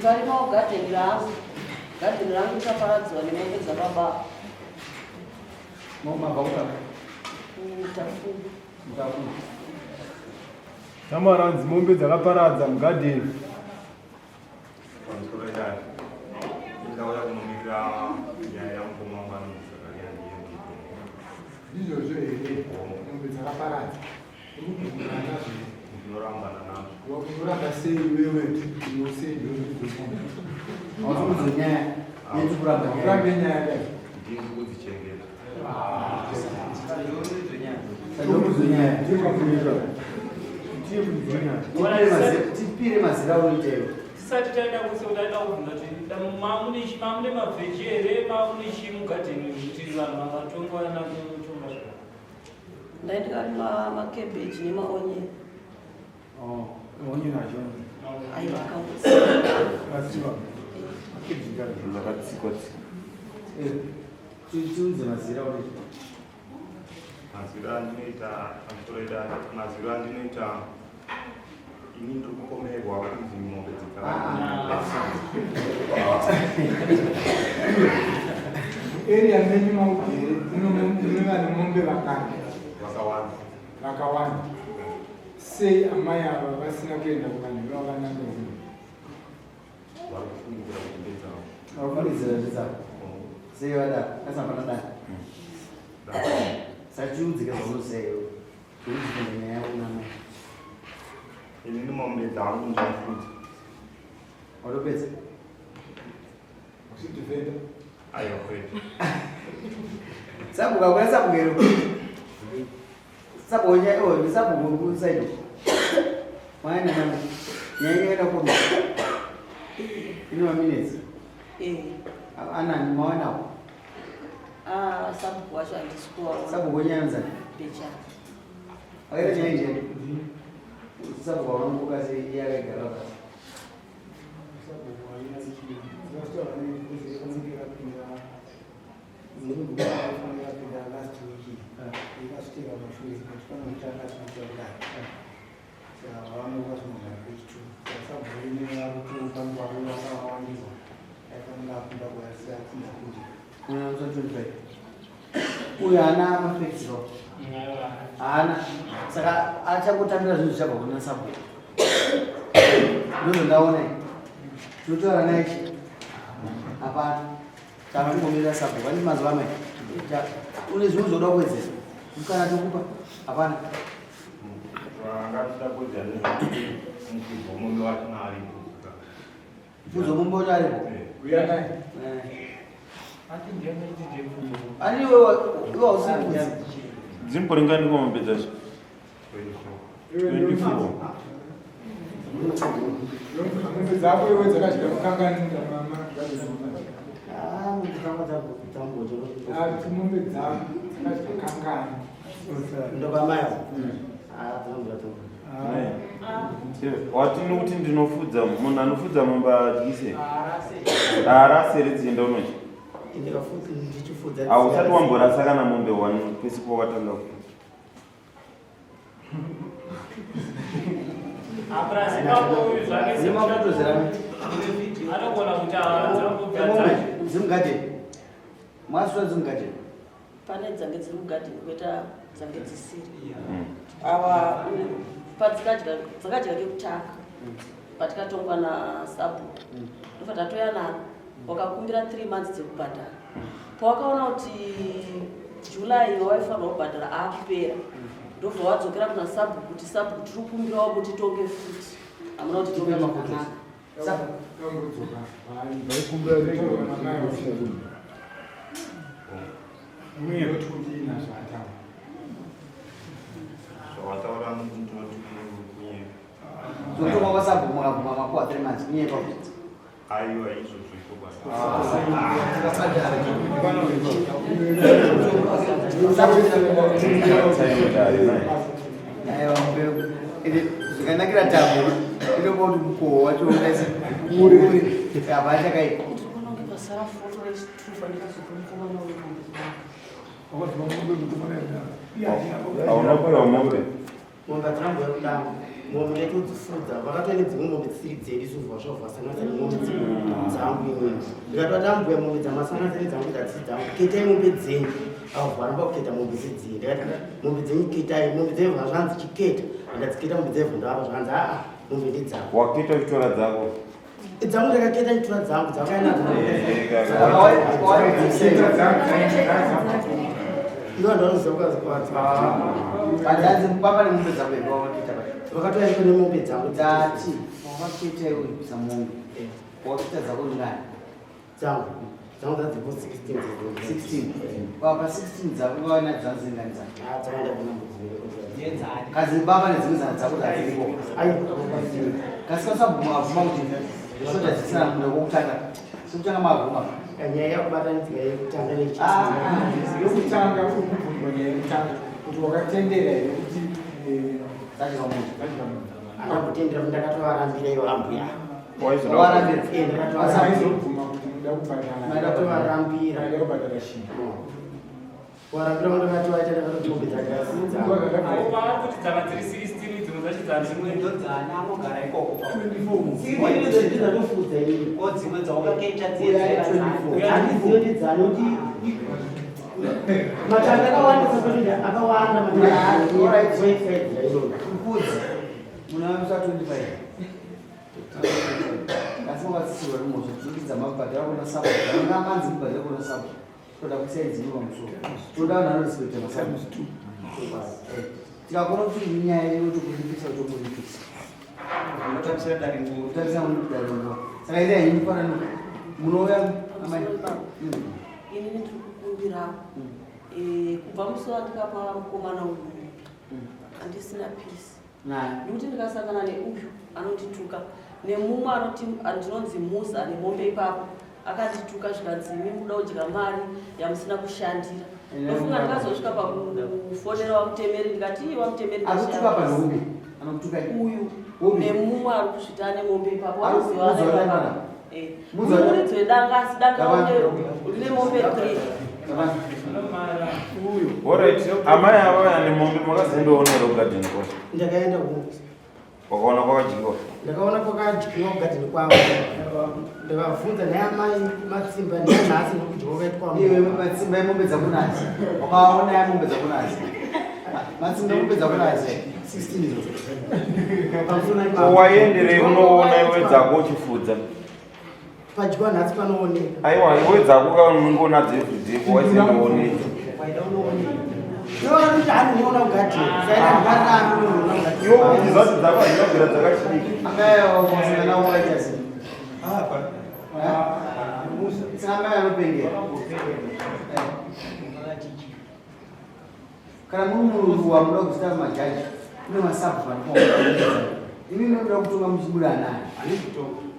Ndarimo garden rangu chaparadzwa nemombe dzakaba. Mama bauta. Mtafu. Tamaranzi mombe dzakaparadza mugarden. Izvozvo here mombe dzakaparadza. Unoramba sei wewe unosei Nyaya urambe nyaya dai. Tipire mazira uiteyo. Tisati taenda kusodaenda kuvhunda kuti mamune mavheji here mamune chimugadheni kuti vanhu vangatongwa nakutonga zvavo. Ndaindikarima makebeji nemaonyeni. Onyeni acho. Aiwa Katsiwa. Makebeji zvakatsikwa. Tiunze mazira uiteyo. Mazira ndinoita ini ndokukomerwa kunzi mombe Area menyu maugere inova nemombe vakawanda. Sei amai ava vasina kuenda kuvanhu vavananga zvinhu. Vakufungidzira zvedzavo. Sei vada kasambana dai. Sachiudzike zvamunoseyo. Udzike nyaya yaunamai. ini ndimombe dzangu ndinofudza. Watopedza? Uchidhivenda? Aiwa kwete. Sabu kakura sabu ngero. Sabu onya sabu ngokusaidi. Mwana mama. Nyanya ina kwa. Ini wa minutes. Ana ni mwana. sabu kuwasha ndisikuwa. Sabu onyanza. Picha. Ayo nyanya. Sabu kwa wangu kazi yake garaba. Sabu kwa ina ziki. Sasa ni kuzi kuzikira pia. Last week. Ikasitira mashuri katika mtaka tunataka. Sasa wangu wasoma kitu. Sabu ile ya mtu kama wale sawa wangizo. Kama napenda kwa sasa kinakuja. Unamzungumza. Huyu ana mafexo. Ana saka acha kutambira zvinhu zvabva kuna sabu. Ndizvo ndaona. Tutora naye. Hapana. Kana ngomira sabu. Vani mazuva mai. Une zvinhu zvoda kuwedzera. Mukana tokupa. Hapana. Vangatida kuwedzera nezvekuti mombe wacho naaripo. Fudzo mombe wacho aripo. Uya naye. Ani wewe usikuzi. Dzimboringani mombe dzacho. 24. Mombe dzako iwe dzakadya mukanganira mama. Mukanga dzambodzo. Mombe dzako dzakadya kangani. Ndoba mai. Dzambodzo. Watini kuti ndinofudza munhu anofudza mombe adyise. Arasere dzienda unochi. Usati wamborasa kana mombe 1 pesi powatanga ku. Zimgade. Maswa zimgade. Pane dzange dziri mugadheni kweta dzange dzisiri. Awa dzakadya kekutanga. Patikatongwa nasabu. Ndofa tatoyanana. Wakakumbira 3 months dzekubhadhara. Pawakaona kuti July waifanira kubhadhara akupera. Ndobva wadzokera kuna sabu kuti tiri kukumbirawo kuti tonge futi. Hamuna kuti tonge zvakanaka. Sabu Ndodzoka. Vaikumbira rege mama yavo. Mwe rotundina zvatawa. Zvawataura ndinoti kunye. Zvotoka kwasabu mwakabvuma makuwa 3 months nyeka. Aiwa izvozvo iko zvikanakira tambo inova kuti mukohwo wacho unaisa uri abachakaita hauna kuya mombe unga tirambo yekudamo mombe ndatodzifudza vakatoine dzimwe mombe dzisiri dzedu suvhasvavhasanasa nemombe dzangu imweni ndikatotambuya mombe dzamasanasani dzangu dzatisi dzangu ketai mombe dzenyu avo varamba kuketa mombe dzedziye ndikati mombe dzenyu ketai mombe dzenyu zvazvanzi chiketa andadziketa mombe dzevhu ndava zvanzi mombe ndedzangu waketa kutora dzako dzangu ndakaketa chitora dzangu dzakainadzo Badanzi papa nemombe dzako wakita vakatoya kune mombe dzangu dzati wakaketa iwe samombe wakita dzako ngani dzangu dzadzipo 16 papa 16 dzako vaina dzanzi ngani dzako dzangu kazi baba nedzimwe dzako dzadziripo kasi kasabvuma kuti zvoda dzisina muda wokutanga sokutanga mavhuma nyaya yakubatanidzika yekutanga yokutanga kuti wakatendera here kuti dzachika muntu akakutendera kuti ndakatovarambira ivo ambuya ndakatovarambira warambira vandakatovaita ndakatotombe kuti dzava dziri 16 dzimwe dzacho dzadzimwendodzana anogara ikoko dzatofuudza dzimwe dzawakaketa dzadzano kuti matanga akawanda sapaida akawanda mukudzi munaamisa 25 asi makatsisirwa rumozvo dzikidza mabhadhara kuna sabo anga amanzi mubhadhara kuna sabo toda kusaidziniwa musoro toda vananorespekta masabu tikakona kuti inyaya yotokuripisa utokuripisa unotarisira daringo saka ida hini panano munouya amai ini ndiri kukumbirawo kubva musi wandikapa mukomana uyu handisina pisi ndikuti ndikasangana neuyu anondituka nemumwe anoti ndinonzi musa ane mombe ipapo akandituka zvikanzi imi muda kudya mari yamusina kushandira ndofunga ndikazosvika pakufonera wamutemeri ndikati iye wamutemeri uyu nemumwe ari kusvita ane mombe ipapo anozivaaa muridzwe dangasi danga rine mombe 3 Alright, amai ava ane mombe makazindoonera kugadheni kwako ndakaenda wakaona kwakadyiwa ndakaona kwakadyiwa kugadheni kwavo ndikabvunza naye amai matsimba neanhasi ndokudyiwa kwaitwa iwe matsimba emombe dzakunazi wakaona ya mombe dzakunazi matsimba emombe dzakunazi 16 waenderei unoona iwe dzako uchifudza padyiwa nhasi panooneka aiwa iwe dzako kanongoona dzevhudhepo waisindoonei kuti handiona kugadheni iwo kuti zvacho dzako dzinogara dzakachidiki angayawakusangana waita sei singamai anopengera kana muri munhu wamuda kuzita majaji kune masabhu imi munoda kutonga muchibuda anayo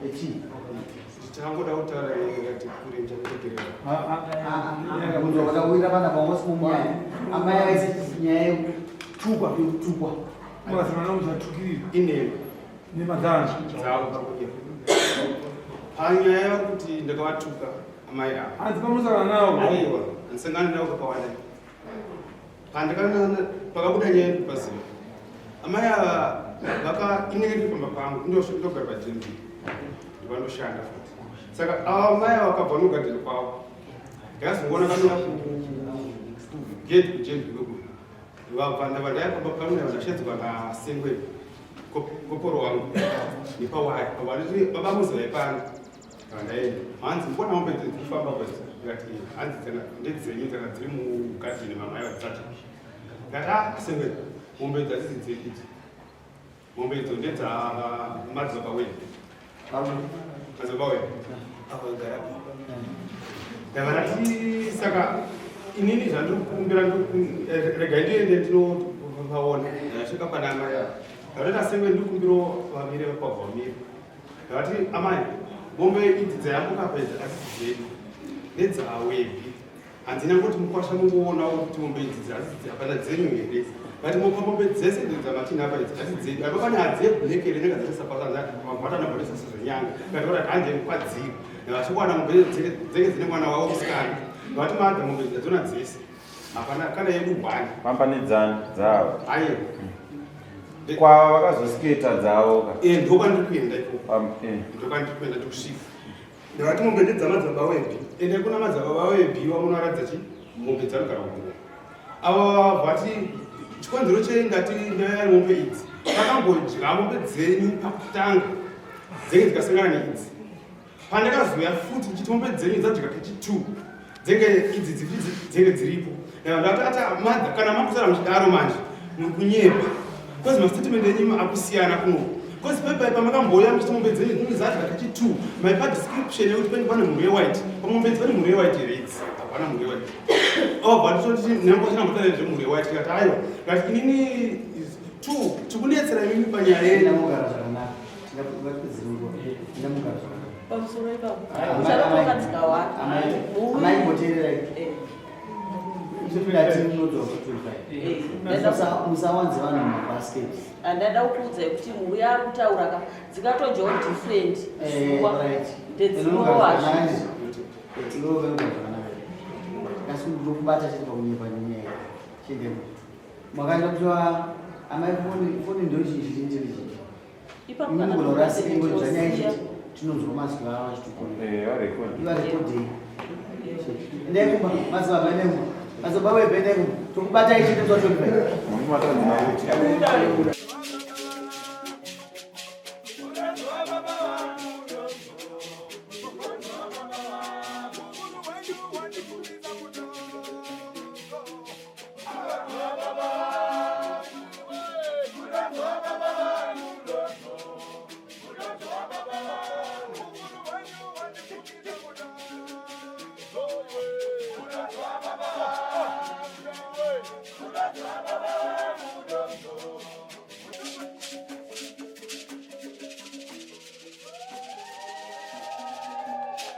echii changoda kutaura ngati kurenja kutekerera munhu wakawira pana pamosi munyaya amai aise nyaya yekutukwa yekutukwa mwasana nomuchatukirira ine nemadhana dzavo panyaya yokuti ndakavatuka amai avo hanzi pamusangana navo aiwa handisangani navo kakawanda pandakana pakabuda nyaya yekupaziva amai ava inenge ndiri pamba pangu ndogara pajenzi ndovandoshanda futi saka ava mai ava vakabva nogadheni kwavo ndakazongoona vanoa kugedhi kujenzi kwekuno vabva ndava ndaipamba pangu ndashedzwa nasengwe koporo wangu nepawaya pavanoti vabamuzi vaipanda ndaenda hanzi mbona mombe dzikufamba kwati hanzi ndedzenyu kana dziri mugadheni mamai vadzati ngati sengwe mombe dzatisi dzediti mombe idzo ndedzamadzokawena mazokawena avagara ndavanati saka inini zvandikumbira rega ndiende ndinovaona ndasvika pana amai ava ndavati sengwe ndikumbiro vamire vakwavamire ndavati amai mombe idzi dzayambuka pedza asisi dzedu nedzawepi handina ngoti mukwasha mungoona kuti mombe idzi hapana dzenyu here ngati mopa mombe dzese dzamatinapa idzi asi dzedu apa pane hadziye bhulekere nega dzatisapasanamagwata sezvenyanga ngati kuti hanje kwadziri ndavachikuwana mombe dzenge dzine mwana wavo musikana ndavati madza mombe dzadzona dzese hapana kana yedu gwani pambanedzana dzavo aiwa kwa vakazosketa dzavo ndokwandiri kuenda ikoko ndokwandiri kuenda tikusvika ndavati mombe ndedzamadzaba webhi ende kuna madzababa webhi vamunoratidza chi mombe dzanogara kunguva ava vati chikonzero cheingati ndayari mombe idzi vakangodya mombe dzenyu pakutanga dzenge dzikasangana neidzi pandakazoya futi ndichiti mombe dzenyu dzadya kechi2 dzenge idzi dzifiti dzenge dziripo ndakata madza kana makusara muchidaro manje mukunyepa kozi mastatement enyu akusiyana kuno kozi pepa makamboya muchiti mombe dzenyu dzinenge dzadya kechi2 maipa description yekuti pane mhuru yewhite pamombe dzi pane mhuru yewhite here idzi hapana mhuru yewhite vatototi nambosina zvemhuru yewhite tikati aiwa ngati inini tikudetsera imimi panyaya ndamugara zvakanaka ndamugara zvakanaka pamusoro ipapo uchatotonga dzikawanda amaimboteererai musawanze vanhu mumabhasiketi andada kukuudzai kuti mhuru yakutaura dzikatonjawo different ndedzinowacho asi ndokubata chiri pakunyepa nenyaya chindemo makaenda kutiva amai foni ndochizhinji ipamugonorasiingozvanyaichiti tinonzwa mazwi ava vachitukoivarekodhei ndekuba mazibaba nemu mazibaba webhenemu tokubata ichiti totoiva